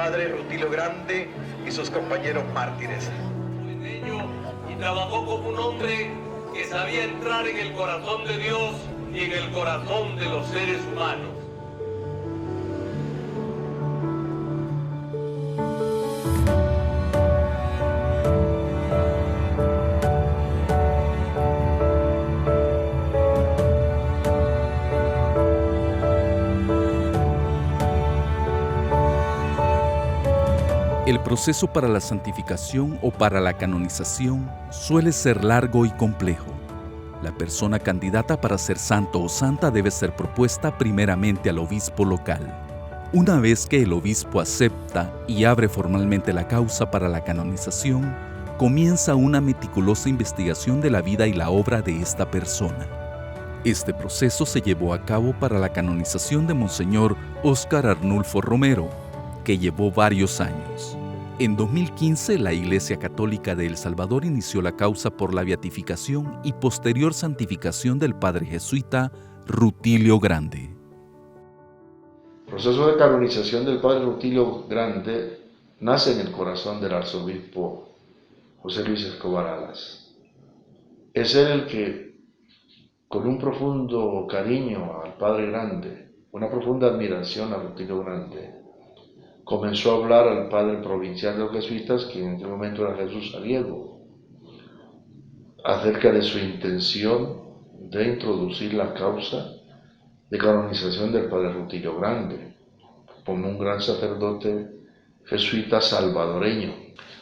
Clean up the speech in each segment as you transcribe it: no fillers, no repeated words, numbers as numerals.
padre Rutilio Grande y sus compañeros mártires. Y trabajó como un hombre que sabía entrar en el corazón de Dios y en el corazón de los seres humanos. El proceso para la santificación o para la canonización suele ser largo y complejo. La persona candidata para ser santo o santa debe ser propuesta primeramente al obispo local. Una vez que el obispo acepta y abre formalmente la causa para la canonización, comienza una meticulosa investigación de la vida y la obra de esta persona. Este proceso se llevó a cabo para la canonización de Monseñor Óscar Arnulfo Romero, que llevó varios años. En 2015, la Iglesia Católica de El Salvador inició la causa por la beatificación y posterior santificación del padre jesuita Rutilio Grande. El proceso de canonización del padre Rutilio Grande nace en el corazón del arzobispo José Luis Escobar Alas. Es él el que, con un profundo cariño al padre Grande, una profunda admiración a Rutilio Grande, comenzó a hablar al padre provincial de los jesuitas, que en aquel momento era Jesús Aliego, acerca de su intención de introducir la causa de canonización del padre Rutilio Grande, como un gran sacerdote jesuita salvadoreño,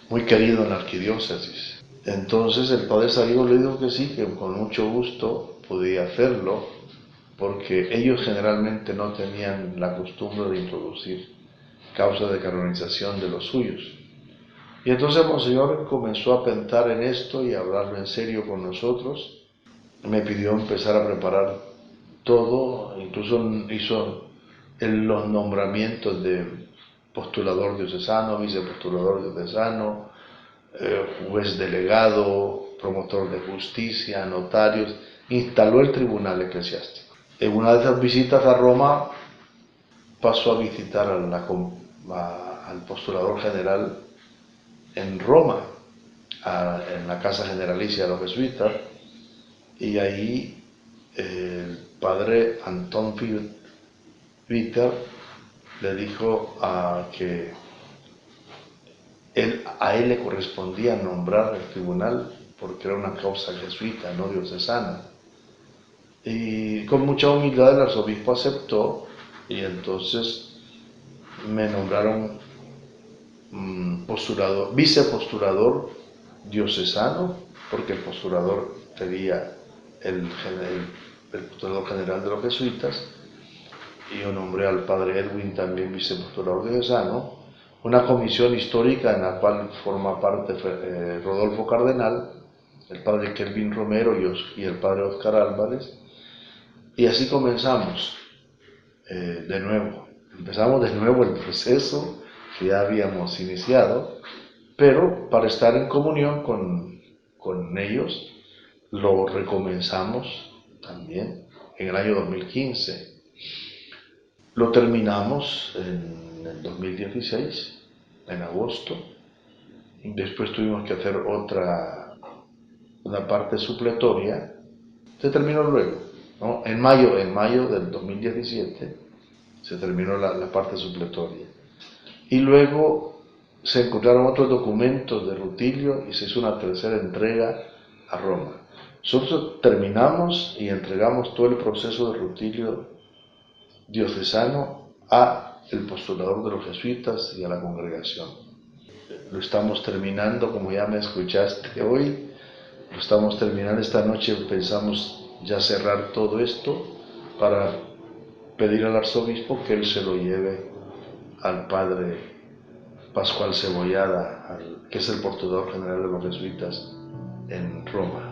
muy querido en la arquidiócesis. Entonces el padre Saliego le dijo que sí, que con mucho gusto podía hacerlo, porque ellos generalmente no tenían la costumbre de introducir causa de canonización de los suyos. Y entonces Monseñor comenzó a pensar en esto y a hablarlo en serio con nosotros. Me pidió empezar a preparar todo, incluso hizo los nombramientos de postulador diocesano, vicepostulador diocesano, juez delegado, promotor de justicia, notarios, instaló el tribunal eclesiástico. En una de esas visitas a Roma pasó a visitar al postulador general en Roma, en la casa generalicia de los jesuitas, y ahí el padre Antón Witter le dijo que a él le correspondía nombrar el tribunal porque era una causa jesuita, no diocesana. Y con mucha humildad el arzobispo aceptó, y entonces me nombraron vicepostulador diocesano, porque el postulador sería el postulador general de los jesuitas, y yo nombré al padre Edwin también vicepostulador diocesano, una comisión histórica en la cual forma parte Rodolfo Cardenal, el padre Kelvin Romero y el padre Oscar Álvarez, y así comenzamos de nuevo. Empezamos de nuevo el proceso que ya habíamos iniciado, pero para estar en comunión con ellos, lo recomenzamos también en el año 2015. Lo terminamos en el 2016, en agosto, y después tuvimos que hacer una parte supletoria. Se terminó luego, ¿no? En mayo del 2017 se terminó la parte supletoria. Y luego se encontraron otros documentos de Rutilio y se hizo una tercera entrega a Roma. Nosotros terminamos y entregamos todo el proceso de Rutilio diocesano a el postulador de los jesuitas y a la congregación. Lo estamos terminando, como ya me escuchaste hoy, lo estamos terminando esta noche. Pensamos ya cerrar todo esto para pedir al arzobispo que él se lo lleve al padre Pascual Cebollada, que es el postulador general de los jesuitas en Roma.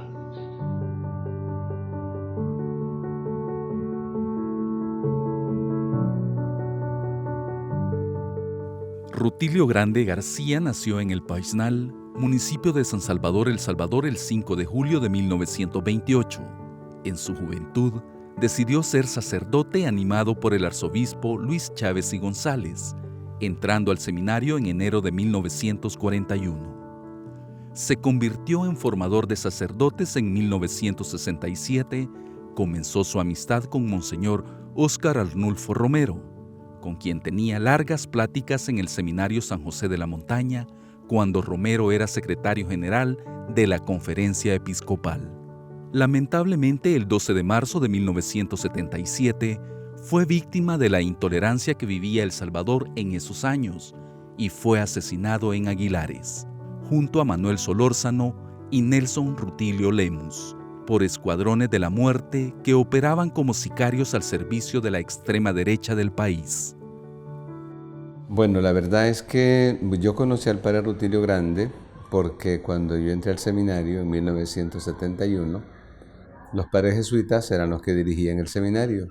Rutilio Grande García nació en El Paisnal, municipio de San Salvador, El Salvador, el 5 de julio de 1928. En su juventud, decidió ser sacerdote animado por el arzobispo Luis Chávez y González. entrando al seminario en enero de 1941. Se convirtió en formador de sacerdotes en 1967, comenzó su amistad con Monseñor Óscar Arnulfo Romero, con quien tenía largas pláticas en el Seminario San José de la Montaña, cuando Romero era secretario general de la Conferencia Episcopal. Lamentablemente, el 12 de marzo de 1977, fue víctima de la intolerancia que vivía El Salvador en esos años y fue asesinado en Aguilares, junto a Manuel Solórzano y Nelson Rutilio Lemus, por escuadrones de la muerte que operaban como sicarios al servicio de la extrema derecha del país. Bueno, la verdad es que yo conocí al padre Rutilio Grande porque cuando yo entré al seminario en 1971, los padres jesuitas eran los que dirigían el seminario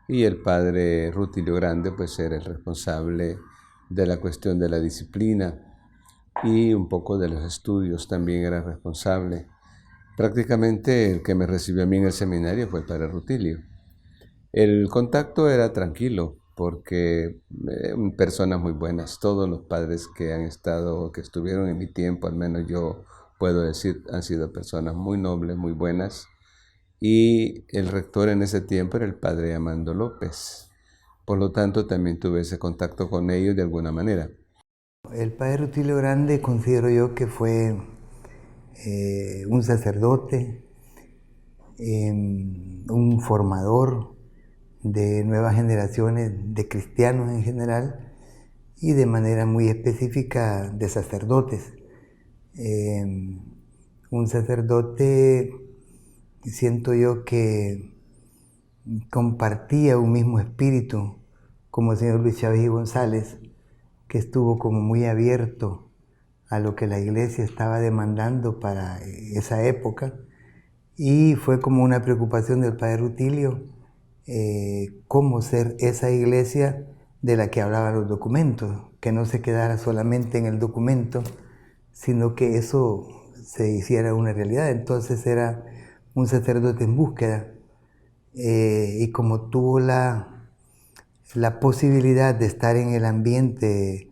y el padre Rutilio Grande pues era el responsable de la cuestión de la disciplina y un poco de los estudios también era responsable. Prácticamente el que me recibió a mí en el seminario fue el padre Rutilio. El contacto era tranquilo porque personas muy buenas, todos los padres que han estado, que estuvieron en mi tiempo, al menos yo puedo decir, han sido personas muy nobles, muy buenas. Y el rector en ese tiempo era el padre Amando López. Por lo tanto, también tuve ese contacto con ellos de alguna manera. El padre Rutilio Grande considero yo que fue un sacerdote, un formador de nuevas generaciones de cristianos en general y de manera muy específica de sacerdotes. Un sacerdote, siento yo que compartía un mismo espíritu como el señor Luis Chávez y González, que estuvo como muy abierto a lo que la iglesia estaba demandando para esa época, y fue como una preocupación del padre Rutilio cómo ser esa iglesia de la que hablaban los documentos, que no se quedara solamente en el documento, sino que eso se hiciera una realidad. Entonces era un sacerdote en búsqueda, y como tuvo la posibilidad de estar en el ambiente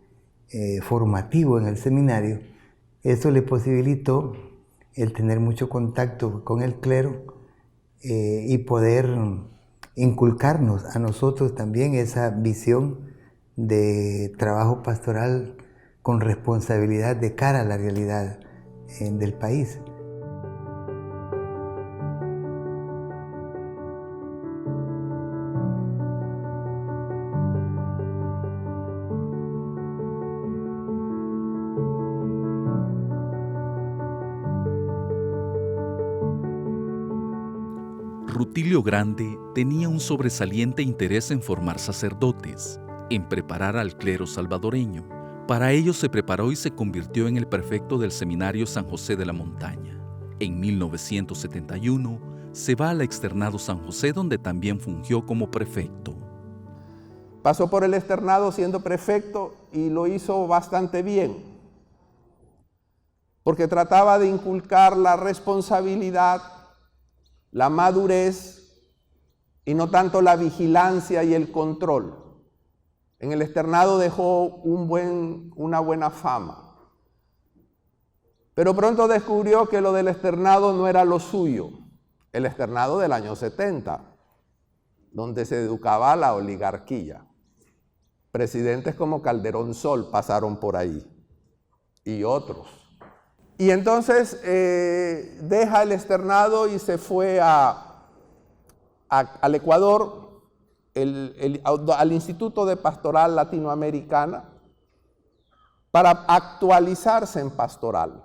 formativo en el seminario, eso le posibilitó el tener mucho contacto con el clero y poder inculcarnos a nosotros también esa visión de trabajo pastoral con responsabilidad de cara a la realidad del país. Rutilio Grande tenía un sobresaliente interés en formar sacerdotes, en preparar al clero salvadoreño. Para ello se preparó y se convirtió en el prefecto del Seminario San José de la Montaña. En 1971 se va al externado San José, donde también fungió como prefecto. Pasó por el externado siendo prefecto y lo hizo bastante bien, porque trataba de inculcar la responsabilidad, la madurez y no tanto la vigilancia y el control. En el externado dejó una buena fama, pero pronto descubrió que lo del externado no era lo suyo. El externado del año 70, donde se educaba a la oligarquía. Presidentes como Calderón Sol pasaron por ahí y otros. Y entonces deja el externado y se fue al Ecuador, al Instituto de Pastoral Latinoamericana, para actualizarse en pastoral.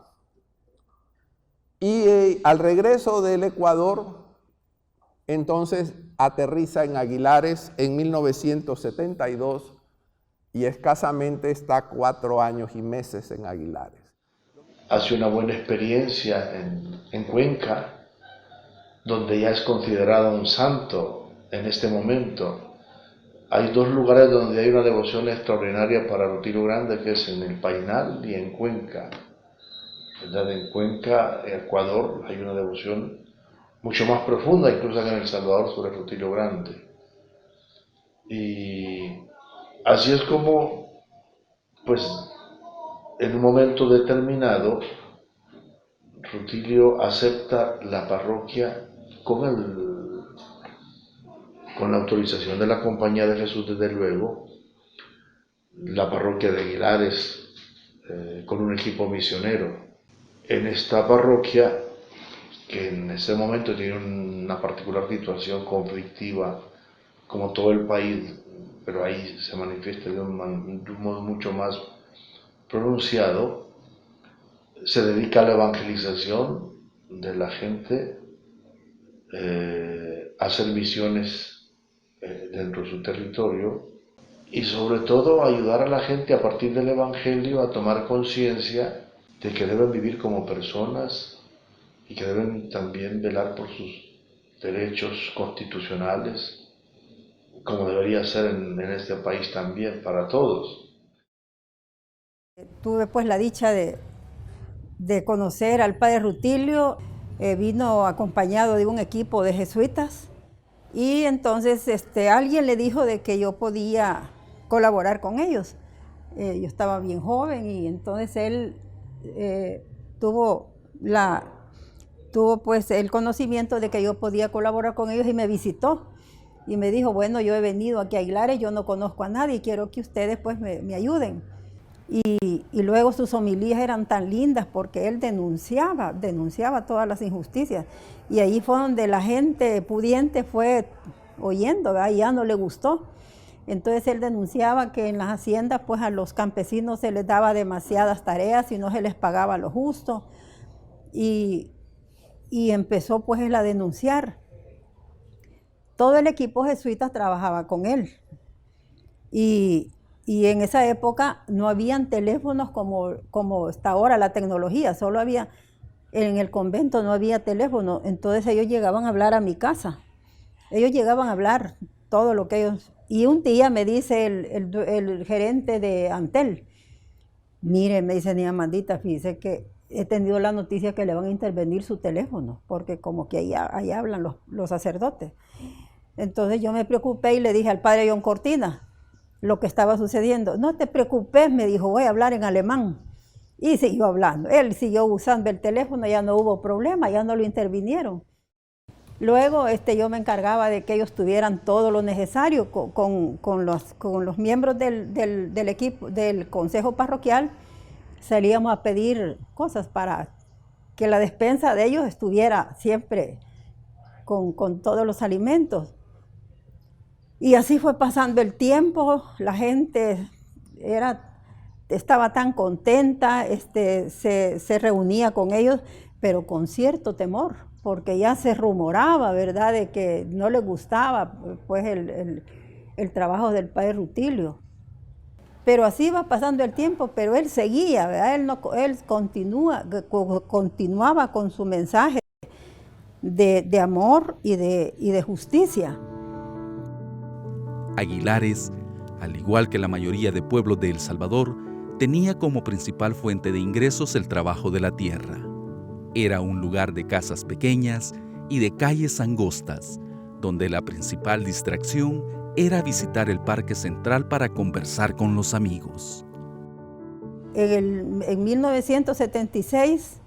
Y al regreso del Ecuador, entonces aterriza en Aguilares en 1972 y escasamente está 4 años y meses en Aguilares. Hace una buena experiencia en Cuenca, donde ya es considerado un santo en este momento. Hay 2 lugares donde hay una devoción extraordinaria para Rutilio Grande, que es en el Painal y en Cuenca. ¿Verdad? En Cuenca, Ecuador, hay una devoción mucho más profunda, incluso que en El Salvador, sobre Rutilio Grande. Y así es como pues en un momento determinado Rutilio acepta la parroquia con la autorización de la Compañía de Jesús, desde luego, la parroquia de Aguilares, con un equipo misionero. En esta parroquia, que en ese momento tiene una particular situación conflictiva, como todo el país, pero ahí se manifiesta de un modo mucho más pronunciado, se dedica a la evangelización de la gente, a hacer misiones dentro de su territorio y sobre todo ayudar a la gente a partir del Evangelio a tomar conciencia de que deben vivir como personas y que deben también velar por sus derechos constitucionales, como debería ser en este país también para todos. Tuve pues la dicha de conocer al padre Rutilio. Vino acompañado de un equipo de jesuitas y entonces alguien le dijo de que yo podía colaborar con ellos. Yo estaba bien joven y entonces él tuvo pues el conocimiento de que yo podía colaborar con ellos y me visitó y me dijo, bueno, yo he venido aquí a Aguilares, yo no conozco a nadie, quiero que ustedes pues me ayuden. Y luego sus homilías eran tan lindas porque él denunciaba todas las injusticias. Y ahí fue donde la gente pudiente fue oyendo, ¿verdad? Y ya no le gustó. Entonces él denunciaba que en las haciendas pues a los campesinos se les daba demasiadas tareas y no se les pagaba lo justo. Y empezó pues él a denunciar. Todo el equipo jesuita trabajaba con él. Y en esa época no habían teléfonos como está ahora la tecnología, solo había, en el convento no había teléfono, entonces ellos llegaban a hablar a mi casa. Ellos llegaban a hablar todo lo que ellos... Y un día me dice el gerente de Antel, mire, me dice, niña Amandita, fíjese que he tenido la noticia que le van a intervenir su teléfono, porque como que ahí hablan los sacerdotes. Entonces yo me preocupé y le dije al padre John Cortina lo que estaba sucediendo. No te preocupes, me dijo, voy a hablar en alemán. Y siguió hablando. Él siguió usando el teléfono, ya no hubo problema, ya no lo intervinieron. Luego yo me encargaba de que ellos tuvieran todo lo necesario con los miembros del equipo, del consejo parroquial. Salíamos a pedir cosas para que la despensa de ellos estuviera siempre con todos los alimentos. Y así fue pasando el tiempo, la gente estaba tan contenta, se reunía con ellos, pero con cierto temor, porque ya se rumoraba, ¿verdad?, de que no les gustaba pues el trabajo del padre Rutilio. Pero así va pasando el tiempo, pero él seguía, ¿verdad? Él continuaba con su mensaje de amor y de justicia. Aguilares, al igual que la mayoría de pueblos de El Salvador, tenía como principal fuente de ingresos el trabajo de la tierra. Era un lugar de casas pequeñas y de calles angostas, donde la principal distracción era visitar el Parque Central para conversar con los amigos. En 1976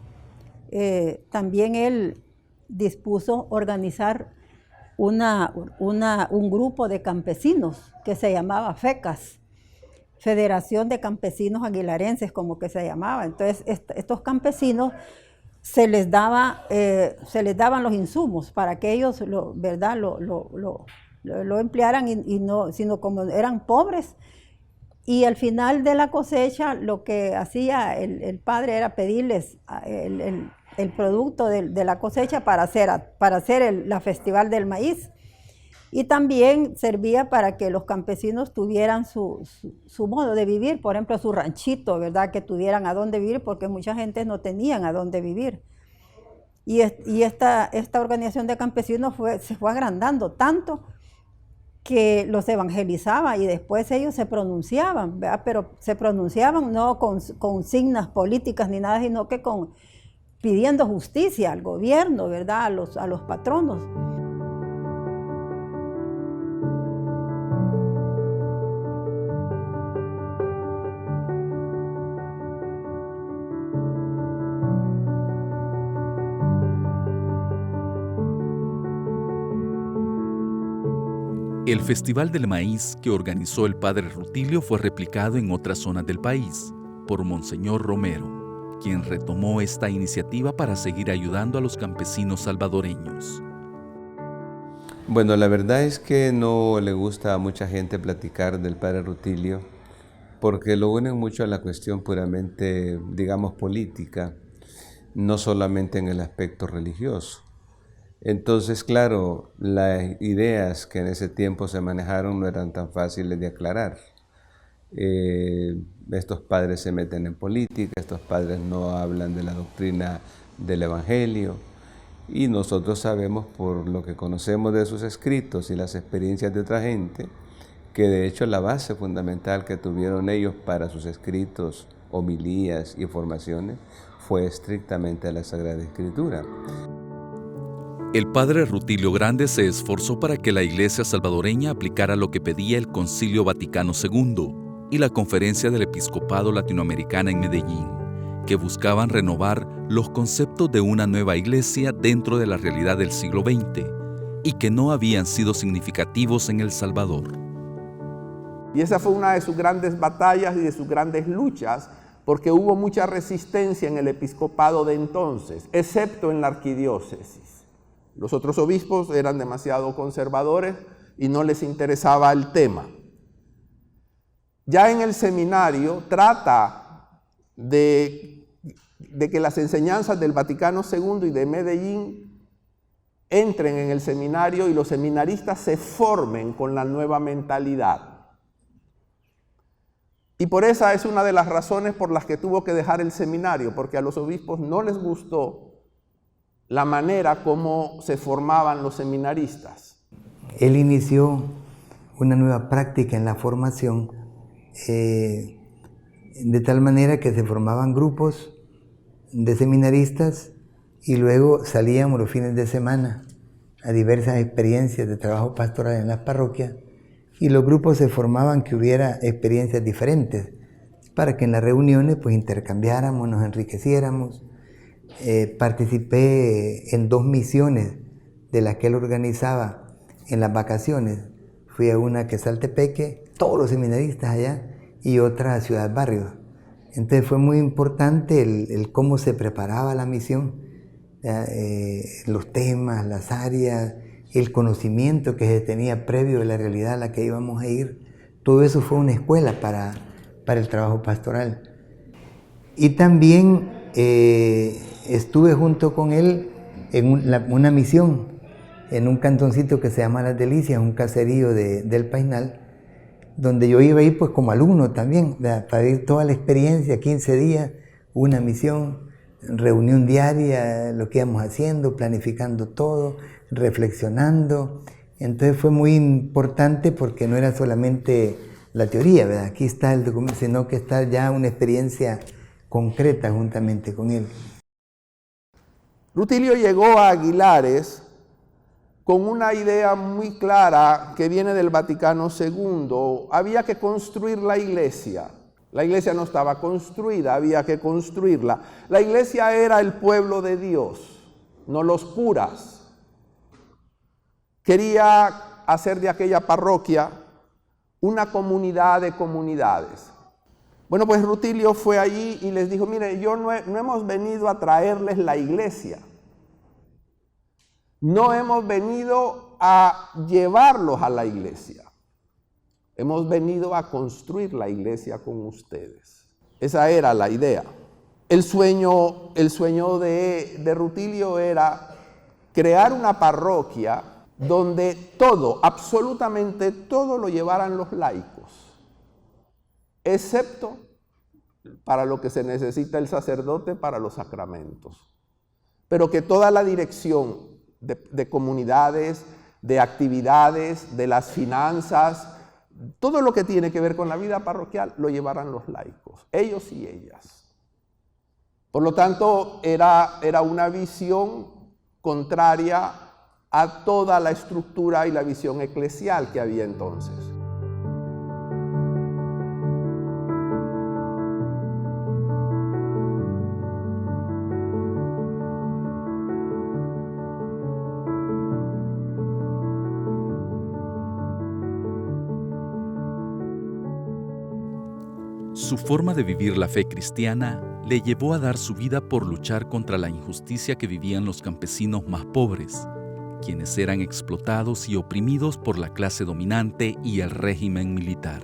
también él dispuso organizar un grupo de campesinos que se llamaba FECAS, Federación de Campesinos Aguilarenses, como que se llamaba. Entonces estos campesinos se les daban los insumos para que ellos lo emplearan y no, sino como eran pobres. Y al final de la cosecha lo que hacía el padre era pedirles el producto de la cosecha para hacer la festival del maíz. Y también servía para que los campesinos tuvieran su modo de vivir, por ejemplo, su ranchito, ¿verdad? Que tuvieran a dónde vivir, porque mucha gente no tenían a dónde vivir. Y esta organización de campesinos se fue agrandando tanto que los evangelizaba y después ellos se pronunciaban, ¿verdad? Pero se pronunciaban no con signas políticas ni nada, sino que pidiendo justicia al gobierno, ¿verdad? A los patronos. El Festival del Maíz que organizó el padre Rutilio fue replicado en otras zonas del país por Monseñor Romero, quien retomó esta iniciativa para seguir ayudando a los campesinos salvadoreños. Bueno, la verdad es que no le gusta a mucha gente platicar del padre Rutilio porque lo unen mucho a la cuestión puramente, digamos, política, no solamente en el aspecto religioso. Entonces, claro, las ideas que en ese tiempo se manejaron no eran tan fáciles de aclarar. Estos padres se meten en política, estos padres no hablan de la doctrina del Evangelio, y nosotros sabemos por lo que conocemos de sus escritos y las experiencias de otra gente, que de hecho la base fundamental que tuvieron ellos para sus escritos, homilías y formaciones fue estrictamente la Sagrada Escritura. El padre Rutilio Grande se esforzó para que la Iglesia salvadoreña aplicara lo que pedía el Concilio Vaticano II y la Conferencia del Episcopado Latinoamericana en Medellín, que buscaban renovar los conceptos de una nueva iglesia dentro de la realidad del siglo XX y que no habían sido significativos en El Salvador. Y esa fue una de sus grandes batallas y de sus grandes luchas, porque hubo mucha resistencia en el episcopado de entonces, excepto en la arquidiócesis. Los otros obispos eran demasiado conservadores y no les interesaba el tema. Ya en el seminario trata de que las enseñanzas del Vaticano II y de Medellín entren en el seminario y los seminaristas se formen con la nueva mentalidad. Y por esa es una de las razones por las que tuvo que dejar el seminario, porque a los obispos no les gustó la manera como se formaban los seminaristas. Él inició una nueva práctica en la formación, de tal manera que se formaban grupos de seminaristas y luego salíamos los fines de semana a diversas experiencias de trabajo pastoral en las parroquias, y los grupos se formaban que hubiera experiencias diferentes para que en las reuniones pues intercambiáramos, nos enriqueciéramos. Participé en 2 misiones de las que él organizaba en las vacaciones. Fui a una que es Saltepeque, todos los seminaristas allá, y otra a Ciudad Barrios. Entonces fue muy importante el cómo se preparaba la misión, los temas, las áreas, el conocimiento que se tenía previo de la realidad a la que íbamos a ir. Todo eso fue una escuela para el trabajo pastoral. Y también estuve junto con él en una misión en un cantoncito que se llama Las Delicias, un caserío del Painal, donde yo iba a ir pues como alumno también, para ir toda la experiencia, 15 días, una misión, reunión diaria, lo que íbamos haciendo, planificando todo, reflexionando. Entonces fue muy importante porque no era solamente la teoría, ¿verdad? Aquí está el documento, sino que está ya una experiencia concreta juntamente con él. Rutilio llegó a Aguilares con una idea muy clara que viene del Vaticano II. Había que construir la iglesia. La iglesia no estaba construida, había que construirla. La iglesia era el pueblo de Dios, no los curas. Quería hacer de aquella parroquia una comunidad de comunidades. Bueno, pues Rutilio fue allí y les dijo, mire, no hemos venido a traerles la iglesia. No hemos venido a llevarlos a la iglesia. Hemos venido a construir la iglesia con ustedes. Esa era la idea. El sueño de Rutilio era crear una parroquia donde todo, absolutamente todo lo llevaran los laicos, excepto para lo que se necesita el sacerdote para los sacramentos. Pero que toda la dirección de comunidades, de actividades, de las finanzas, todo lo que tiene que ver con la vida parroquial lo llevaran los laicos, ellos y ellas. Por lo tanto, era una visión contraria a toda la estructura y la visión eclesial que había entonces. Su forma de vivir la fe cristiana le llevó a dar su vida por luchar contra la injusticia que vivían los campesinos más pobres, quienes eran explotados y oprimidos por la clase dominante y el régimen militar.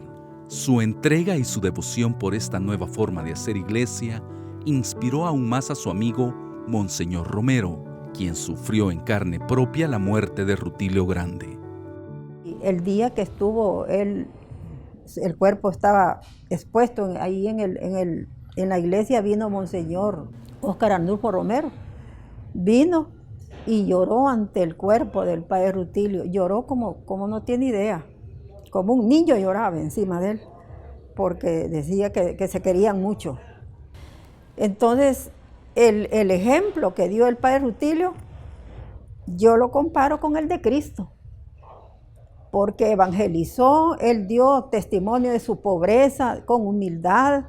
Su entrega y su devoción por esta nueva forma de hacer iglesia inspiró aún más a su amigo Monseñor Romero, quien sufrió en carne propia la muerte de Rutilio Grande. El día que estuvo el cuerpo estaba expuesto ahí en la iglesia, vino Monseñor Óscar Arnulfo Romero. Vino y lloró ante el cuerpo del padre Rutilio. Lloró como no tiene idea. Como un niño lloraba encima de él, porque decía que se querían mucho. Entonces, el ejemplo que dio el padre Rutilio, yo lo comparo con el de Cristo, porque evangelizó, él dio testimonio de su pobreza con humildad,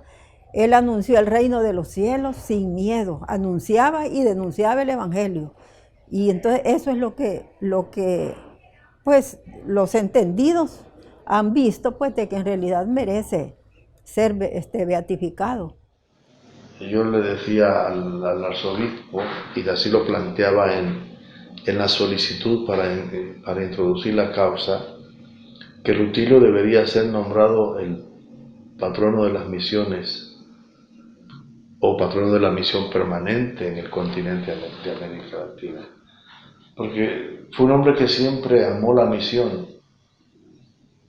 él anunció el reino de los cielos sin miedo, anunciaba y denunciaba el evangelio. Y entonces eso es lo que pues, los entendidos han visto, pues, de que en realidad merece ser beatificado. Yo le decía al arzobispo, y así lo planteaba en la solicitud para introducir la causa, que Rutilio debería ser nombrado el patrono de las misiones o patrono de la misión permanente en el continente de América Latina. Porque fue un hombre que siempre amó la misión.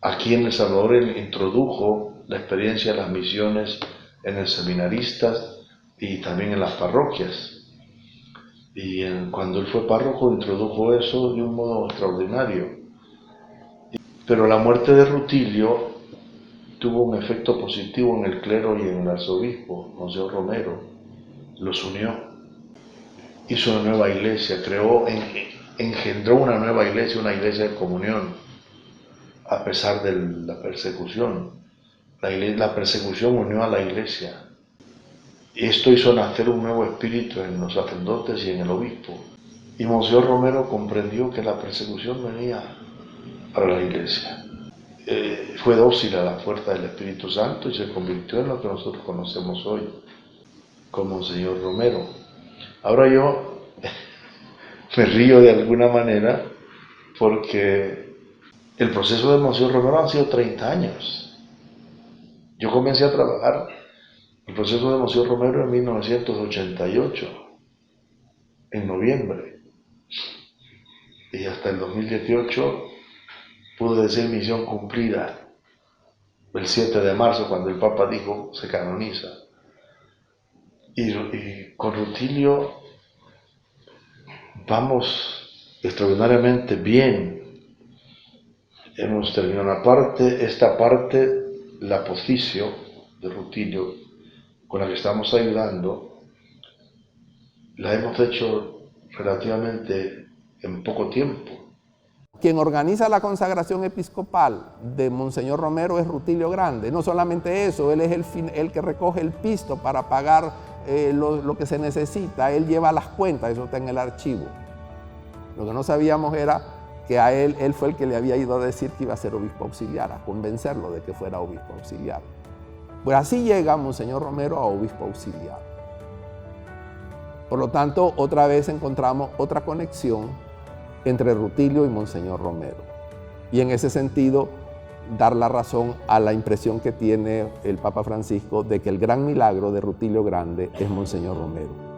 Aquí en El Salvador él introdujo la experiencia de las misiones en el seminaristas y también en las parroquias. Y cuando él fue párroco introdujo eso de un modo extraordinario. Pero la muerte de Rutilio tuvo un efecto positivo en el clero y en el arzobispo, Monseñor Romero. Los unió, hizo una nueva iglesia, engendró una nueva iglesia, una iglesia de comunión. A pesar de la persecución. La persecución unió a la iglesia. Y esto hizo nacer un nuevo espíritu en los sacerdotes y en el obispo. Y Monseñor Romero comprendió que la persecución venía para la iglesia. Fue dócil a la fuerza del Espíritu Santo y se convirtió en lo que nosotros conocemos hoy como Monseñor Romero. Ahora yo me río de alguna manera porque el proceso de Monseñor Romero han sido 30 años. Yo comencé a trabajar el proceso de Monseñor Romero en 1988, en noviembre. Y hasta el 2018 pude decir misión cumplida. El 7 de marzo, cuando el Papa dijo, se canoniza. Y con Rutilio vamos extraordinariamente bien. Hemos terminado esta parte, la Posicio de Rutilio, con la que estamos ayudando, la hemos hecho relativamente en poco tiempo. Quien organiza la consagración episcopal de Monseñor Romero es Rutilio Grande. No solamente eso, él es el que recoge el pisto para pagar lo que se necesita. Él lleva las cuentas, eso está en el archivo. Lo que no sabíamos era que a él fue el que le había ido a decir que iba a ser obispo auxiliar, a convencerlo de que fuera obispo auxiliar. Pues así llega Monseñor Romero a obispo auxiliar. Por lo tanto, otra vez encontramos otra conexión entre Rutilio y Monseñor Romero. Y en ese sentido, dar la razón a la impresión que tiene el Papa Francisco de que el gran milagro de Rutilio Grande es Monseñor Romero.